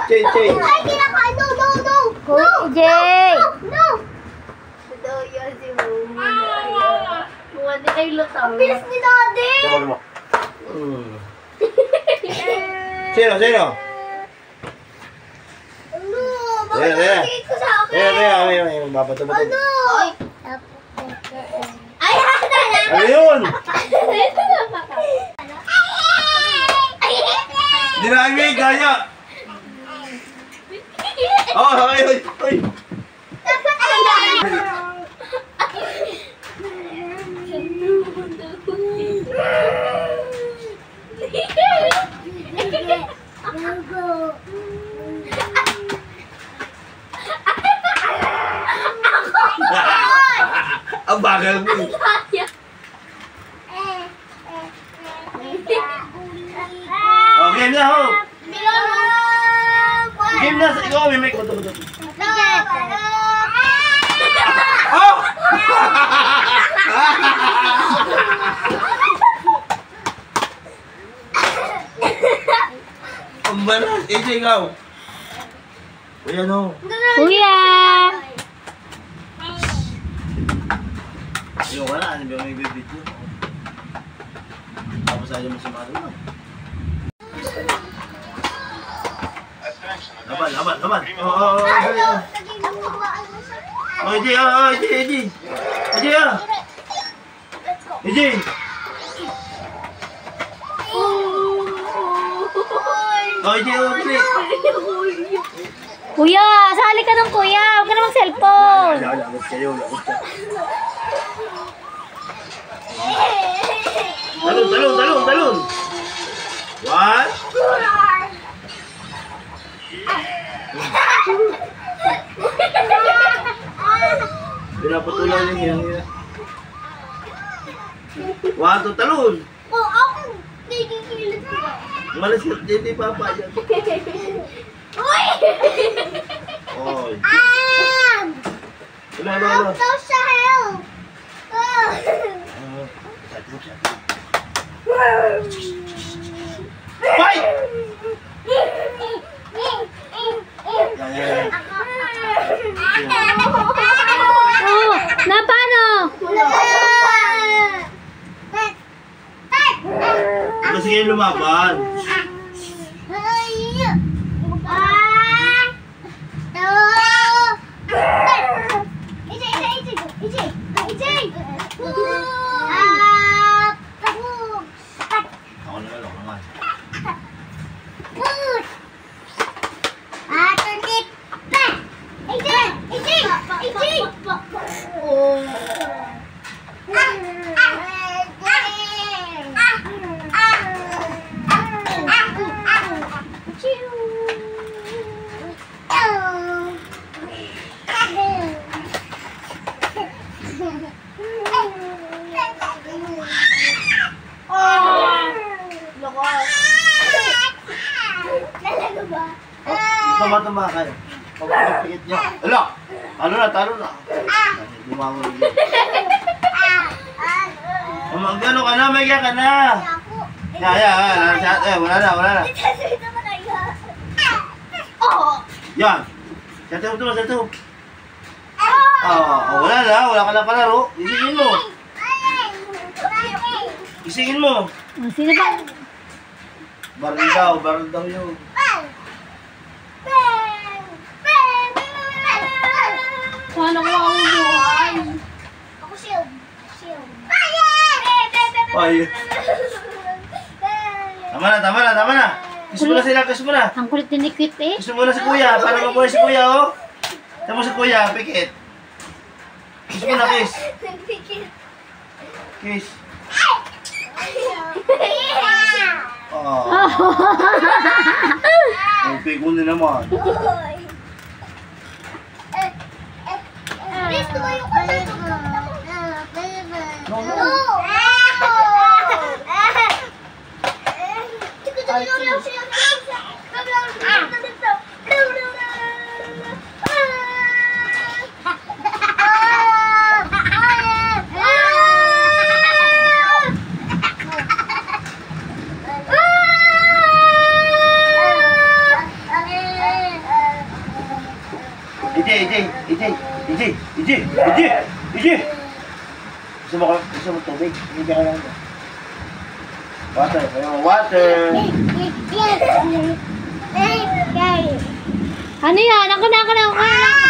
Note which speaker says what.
Speaker 1: Jay, Jay.
Speaker 2: Ay, kinakain. No, no, no.
Speaker 3: Jay.
Speaker 2: No. Daw yan si Mama. Mama, di kayo lutaw. Ang bilis ni Daddy.
Speaker 1: Tama mo. Sino, sino?
Speaker 2: Ano?
Speaker 1: Bakit
Speaker 2: nakikita ko sa akin?
Speaker 1: Ay, babato-bato.
Speaker 2: Ano? Ay, hata na.
Speaker 1: Ano yun? Hindi na kami, gaya. Oh, ay. Ang bagal mo. Oh, game na ho. Game na, ikaw may mic. Bato. Oh! Ang balas. AJ, ikaw. Kuya, no.
Speaker 3: Kuya.
Speaker 1: Yung wala, ano ba may bibidyo? Tapos ayaw mo si Maro na. Laban. Oh, AJ, AJ.
Speaker 3: Kuya, sali ka ng kuya. Huwag ka na mag-cellphone.
Speaker 1: Lagot kayo. Talon. One. Pinaputulan niya. One, two, talon.
Speaker 2: Oh, ako. Nagigilit ko.
Speaker 1: Malas ka, hindi papa yan.
Speaker 2: Uy!
Speaker 1: Oy. Wala.
Speaker 2: Help daw siya, help!
Speaker 1: Fight!
Speaker 3: Oh, na paano?
Speaker 1: Sige lumaban. Tama kayo. Pagpapikit niya. Ala! Ano na, talo na. Bumangon niya. Gano'n ka na, may ka na. Wala na. Yan. Satu. Wala ka na palaro. Isingin mo.
Speaker 3: Sino ba?
Speaker 1: Baril daw yun.
Speaker 3: Paano ko ako buhay?
Speaker 2: Ako shield.
Speaker 1: Ay. Tama na. Kiss mo na.
Speaker 3: Ang kulit din ni Quit eh.
Speaker 1: Kiss mo na si kuya, para mabuhay si kuya, oh. Tama si kuya, pikit. Kiss mo na, kiss. Kiss. Oh. Ang pigo na naman.
Speaker 2: Please, tumayo ka na.
Speaker 1: No. Gusto mo tubig? Hindi ka lang. Water, ayaw mo water.
Speaker 3: Ano yan? Ako na.